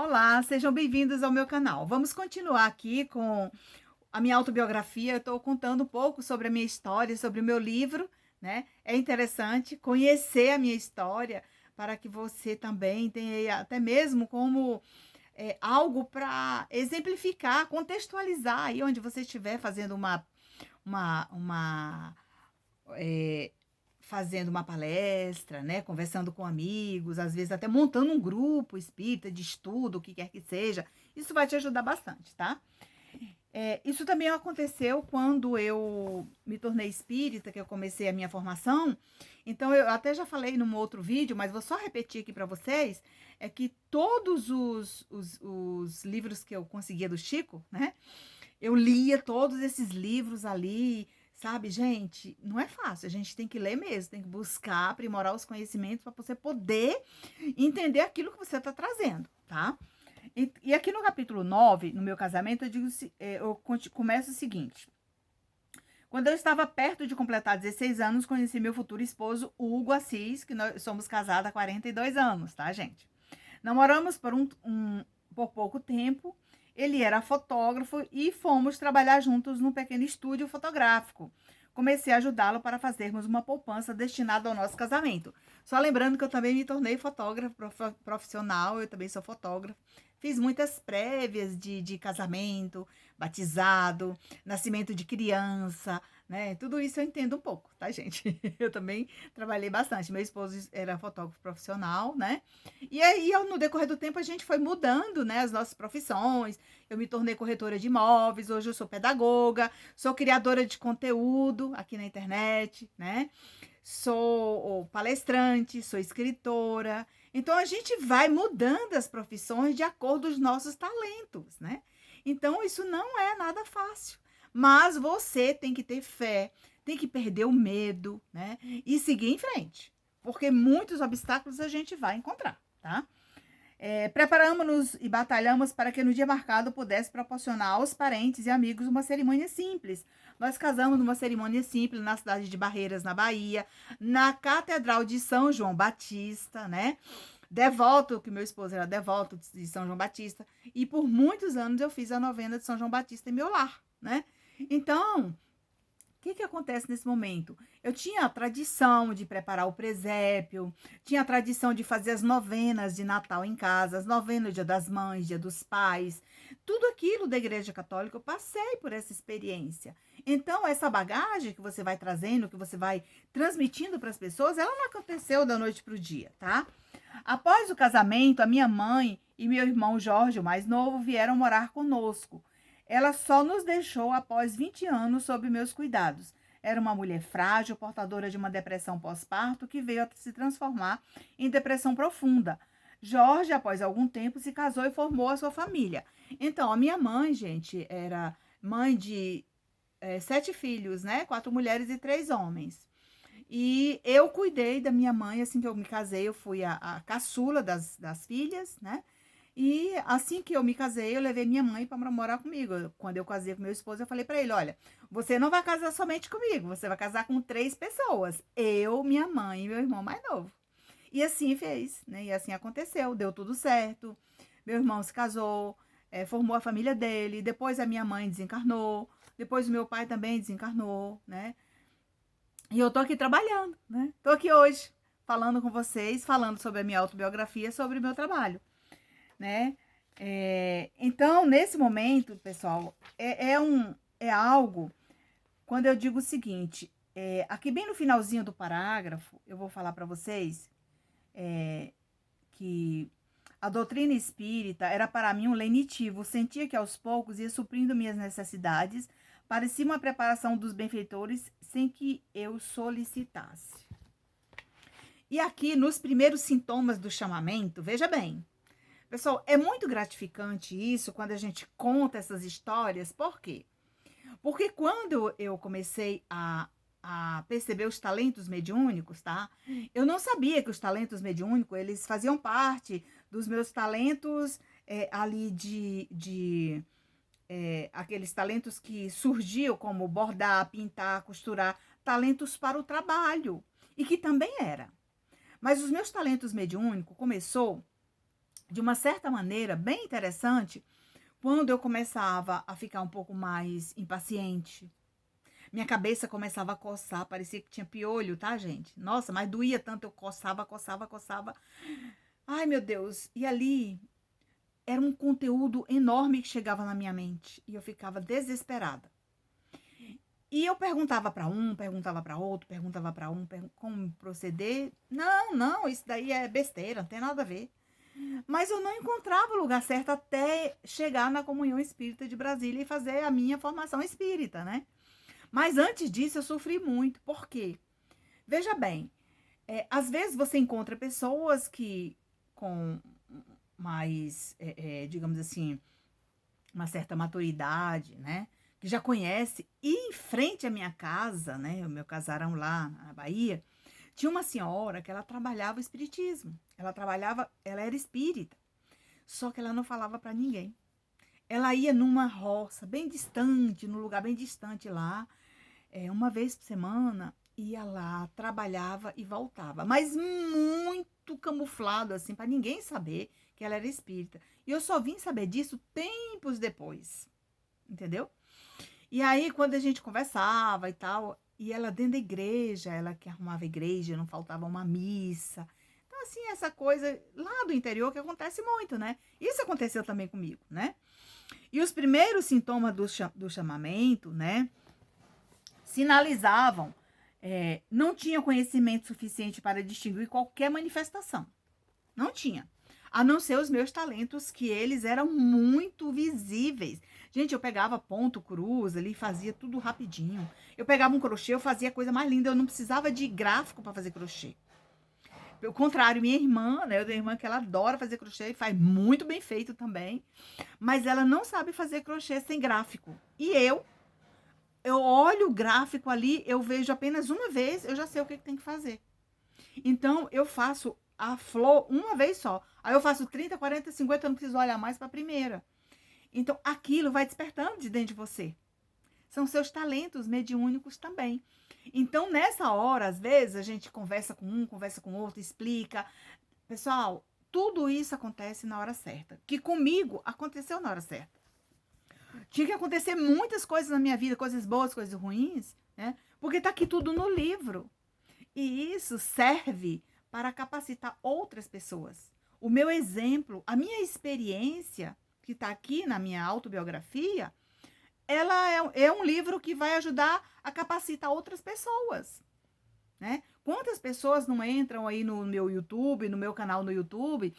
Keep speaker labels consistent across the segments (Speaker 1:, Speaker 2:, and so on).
Speaker 1: Olá, sejam bem-vindos ao meu canal. Vamos continuar aqui com a minha autobiografia. Eu estou contando um pouco sobre a minha história, sobre o meu livro, né? É interessante conhecer a minha história para que você também tenha até mesmo como algo para exemplificar, contextualizar aí onde você estiver fazendo uma eh, fazendo uma palestra, né, conversando com amigos, às vezes até montando um grupo espírita de estudo, o que quer que seja. Isso vai te ajudar bastante, tá? Isso também aconteceu quando eu me tornei espírita, que eu comecei a minha formação. Então, eu até já falei num outro vídeo, mas vou só repetir aqui para vocês, é que todos os livros que eu conseguia do Chico, né? Eu lia todos esses livros ali, sabe, gente? Não é fácil, a gente tem que ler mesmo, tem que buscar, aprimorar os conhecimentos para você poder entender aquilo que você está trazendo, tá? E aqui no capítulo 9, no meu casamento, eu digo, começo o seguinte. Quando eu estava perto de completar 16 anos, conheci meu futuro esposo, Hugo Assis, que nós somos casados há 42 anos, tá, gente? Namoramos por pouco tempo. Ele era fotógrafo e fomos trabalhar juntos num pequeno estúdio fotográfico. Comecei a ajudá-lo para fazermos uma poupança destinada ao nosso casamento. Só lembrando que eu também me tornei fotógrafo profissional, eu também sou fotógrafo. Fiz muitas prévias de casamento, batizado, nascimento de criança, né? Tudo isso eu entendo um pouco, tá, gente? Eu também trabalhei bastante. Meu esposo era fotógrafo profissional, né? E aí, no decorrer do tempo, a gente foi mudando, né, as nossas profissões. Eu me tornei corretora de imóveis, hoje eu sou pedagoga, sou criadora de conteúdo aqui na internet, né? Sou palestrante, sou escritora. Então, a gente vai mudando as profissões de acordo com os nossos talentos, né? Então, isso não é nada fácil. Mas você tem que ter fé, tem que perder o medo, né? E seguir em frente. Porque muitos obstáculos a gente vai encontrar, tá? Preparamos-nos e batalhamos para que no dia marcado pudesse proporcionar aos parentes e amigos uma cerimônia simples. Nós casamos numa cerimônia simples na cidade de Barreiras, na Bahia, na Catedral de São João Batista, né? Devoto, que meu esposo era devoto de São João Batista, e por muitos anos eu fiz a novena de São João Batista em meu lar, né? Então, que acontece nesse momento? Eu tinha a tradição de preparar o presépio, tinha a tradição de fazer as novenas de Natal em casa, as novenas Dia das Mães, Dia dos Pais, tudo aquilo da Igreja Católica, eu passei por essa experiência. Então, essa bagagem que você vai trazendo, que você vai transmitindo para as pessoas, ela não aconteceu da noite para o dia, tá? Após o casamento, a minha mãe e meu irmão Jorge, o mais novo, vieram morar conosco. Ela só nos deixou após 20 anos sob meus cuidados. Era uma mulher frágil, portadora de uma depressão pós-parto, que veio a se transformar em depressão profunda. Jorge, após algum tempo, se casou e formou a sua família. Então, a minha mãe, gente, era mãe de 7 filhos, né? 4 mulheres e 3 homens. E eu cuidei da minha mãe, assim que eu me casei, eu fui a caçula das filhas, né? E assim que eu me casei, eu levei minha mãe para morar comigo. Quando eu casei com meu esposo, eu falei para ele: olha, você não vai casar somente comigo, você vai casar com 3 pessoas. Eu, minha mãe e meu irmão mais novo. E assim fez, né? E assim aconteceu, deu tudo certo. Meu irmão se casou, formou a família dele. Depois a minha mãe desencarnou. Depois o meu pai também desencarnou, né? E eu tô aqui trabalhando, né? Tô aqui hoje falando com vocês, falando sobre a minha autobiografia, sobre o meu trabalho, né? Então, nesse momento, pessoal, é algo, quando eu digo o seguinte, aqui bem no finalzinho do parágrafo, eu vou falar para vocês que a doutrina espírita era para mim um lenitivo, sentia que aos poucos ia suprindo minhas necessidades, parecia uma preparação dos benfeitores sem que eu solicitasse. E aqui, nos primeiros sintomas do chamamento, veja bem, pessoal, é muito gratificante isso quando a gente conta essas histórias. Por quê? Porque quando eu comecei a perceber os talentos mediúnicos, tá? Eu não sabia que os talentos mediúnicos, eles faziam parte dos meus talentos ali aqueles talentos que surgiam como bordar, pintar, costurar, talentos para o trabalho, e que também era. Mas os meus talentos mediúnicos começou de uma certa maneira, bem interessante, quando eu começava a ficar um pouco mais impaciente. Minha cabeça começava a coçar, parecia que tinha piolho, tá, gente? Nossa, mas doía tanto, eu coçava, coçava, coçava. Ai, meu Deus. E ali era um conteúdo enorme que chegava na minha mente e eu ficava desesperada. E eu perguntava para um, perguntava para outro, perguntava para um, como proceder. Não, não, isso daí é besteira, não tem nada a ver. Mas eu não encontrava o lugar certo até chegar na Comunhão Espírita de Brasília e fazer a minha formação espírita, né? Mas antes disso eu sofri muito. Por quê? Veja bem, às vezes você encontra pessoas que com mais, digamos assim, uma certa maturidade, né? Que já conhece. E em frente à minha casa, né? O meu casarão lá na Bahia, tinha uma senhora que ela trabalhava o espiritismo. Ela era espírita. Só que ela não falava para ninguém. Ela ia numa roça bem distante, num lugar bem distante lá, uma vez por semana, ia lá, trabalhava e voltava. Mas muito camuflado, assim, para ninguém saber que ela era espírita. E eu só vim saber disso tempos depois, entendeu? E aí, quando a gente conversava e tal, e ela dentro da igreja, ela que arrumava a igreja, não faltava uma missa. Então, assim, essa coisa lá do interior que acontece muito, né? Isso aconteceu também comigo, né? E os primeiros sintomas do chamamento, né? Sinalizavam, não tinha conhecimento suficiente para distinguir qualquer manifestação. Não tinha. A não ser os meus talentos, que eles eram muito visíveis. Gente, eu pegava ponto, cruz ali, fazia tudo rapidinho. Eu pegava um crochê, eu fazia a coisa mais linda. Eu não precisava de gráfico para fazer crochê. Pelo contrário, minha irmã, né? Eu tenho uma irmã que ela adora fazer crochê e faz muito bem feito também. Mas ela não sabe fazer crochê sem gráfico. E eu olho o gráfico ali, eu vejo apenas uma vez, eu já sei o que tem que fazer. Então, eu faço a flor uma vez só. Aí eu faço 30, 40, 50, eu não preciso olhar mais para a primeira. Então, aquilo vai despertando de dentro de você. São seus talentos mediúnicos também. Então, nessa hora, às vezes, a gente conversa com um, conversa com outro, explica. Pessoal, tudo isso acontece na hora certa. Que comigo aconteceu na hora certa. Tinha que acontecer muitas coisas na minha vida, coisas boas, coisas ruins, né? Porque está aqui tudo no livro. E isso serve para capacitar outras pessoas. O meu exemplo, a minha experiência, que está aqui na minha autobiografia, ela é um livro que vai ajudar a capacitar outras pessoas, né? Quantas pessoas não entram aí no meu YouTube, no meu canal no YouTube,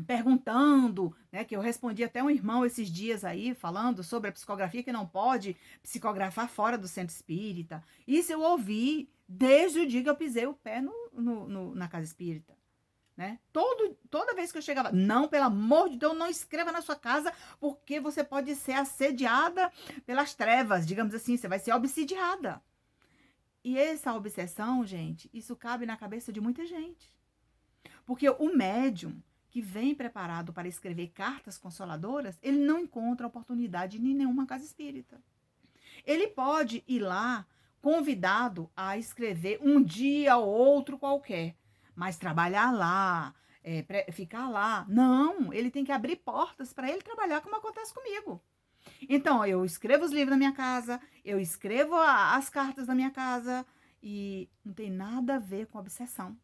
Speaker 1: perguntando, né, que eu respondi até um irmão esses dias aí, falando sobre a psicografia, que não pode psicografar fora do centro espírita. Isso eu ouvi desde o dia que eu pisei o pé na casa espírita. Né? Toda vez que eu chegava, não, pelo amor de Deus, não escreva na sua casa, porque você pode ser assediada pelas trevas, digamos assim, você vai ser obsidiada. E essa obsessão, gente, isso cabe na cabeça de muita gente. Porque o médium que vem preparado para escrever cartas consoladoras, ele não encontra oportunidade em nenhuma casa espírita. Ele pode ir lá convidado a escrever um dia ou outro qualquer, mas trabalhar lá, ficar lá, não, ele tem que abrir portas para ele trabalhar como acontece comigo. Então, eu escrevo os livros da minha casa, eu escrevo as cartas da minha casa e não tem nada a ver com obsessão.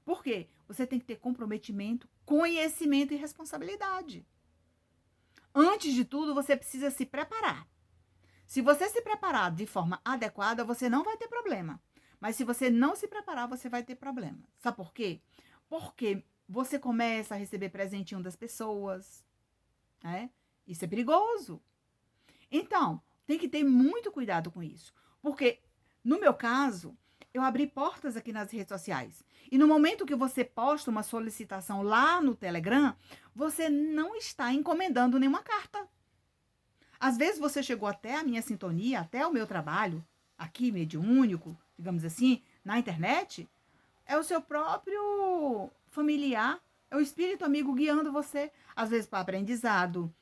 Speaker 1: Por quê? Você tem que ter comprometimento, conhecimento e responsabilidade. Antes de tudo, você precisa se preparar. Se você se preparar de forma adequada, você não vai ter problema. Mas se você não se preparar, você vai ter problema. Sabe por quê? Porque você começa a receber presentinho das pessoas, né? Isso é perigoso. Então, tem que ter muito cuidado com isso. Porque, no meu caso, eu abri portas aqui nas redes sociais. E no momento que você posta uma solicitação lá no Telegram, você não está encomendando nenhuma carta. Às vezes você chegou até a minha sintonia, até o meu trabalho, aqui, mediúnico, digamos assim, na internet, é o seu próprio familiar, é o espírito amigo guiando você, às vezes para aprendizado,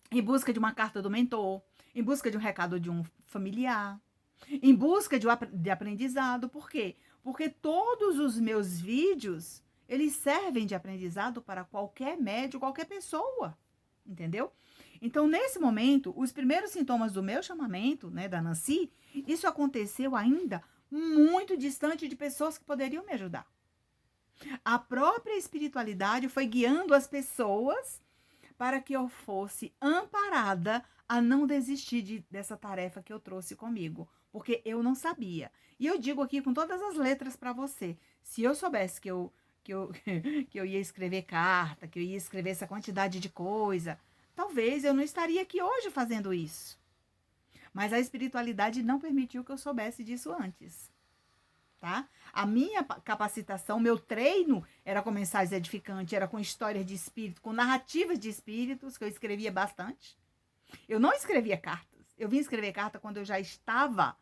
Speaker 1: em busca de uma carta do mentor, em busca de um recado de um familiar, em busca de aprendizado. Por quê? Porque todos os meus vídeos, Eles servem de aprendizado para qualquer médium, qualquer pessoa, entendeu? Então, nesse momento, os primeiros sintomas do meu chamamento, né, da Nancy, isso aconteceu ainda muito distante de pessoas que poderiam me ajudar. A própria espiritualidade foi guiando as pessoas para que eu fosse amparada a não desistir dessa tarefa que eu trouxe comigo, porque eu não sabia. E eu digo aqui com todas as letras para você, se eu soubesse que eu ia escrever carta, que eu ia escrever essa quantidade de coisa, talvez eu não estaria aqui hoje fazendo isso. Mas a espiritualidade não permitiu que eu soubesse disso antes. Tá? A minha capacitação, meu treino era com mensagens edificantes, era com histórias de espírito, com narrativas de espíritos, que eu escrevia bastante. Eu não escrevia cartas. Eu vim escrever carta quando eu já estava,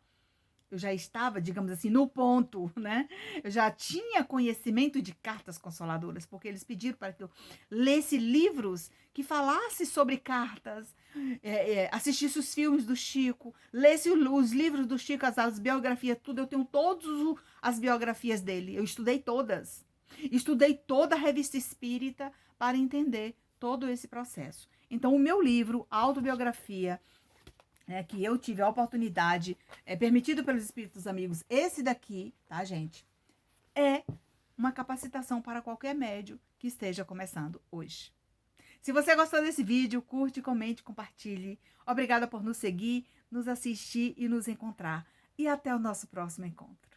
Speaker 1: digamos assim, no ponto, né? Eu já tinha conhecimento de cartas consoladoras, porque eles pediram para que eu lesse livros que falassem sobre cartas, assistisse os filmes do Chico, lesse os livros do Chico, as biografias, tudo. Eu tenho todas as biografias dele, eu estudei todas. Estudei toda a revista espírita para entender todo esse processo. Então, o meu livro, Autobiografia, que eu tive a oportunidade, permitido pelos espíritos amigos, esse daqui, tá, gente? É uma capacitação para qualquer médium que esteja começando hoje. Se você gostou desse vídeo, curte, comente, compartilhe. Obrigada por nos seguir, nos assistir e nos encontrar. E até o nosso próximo encontro.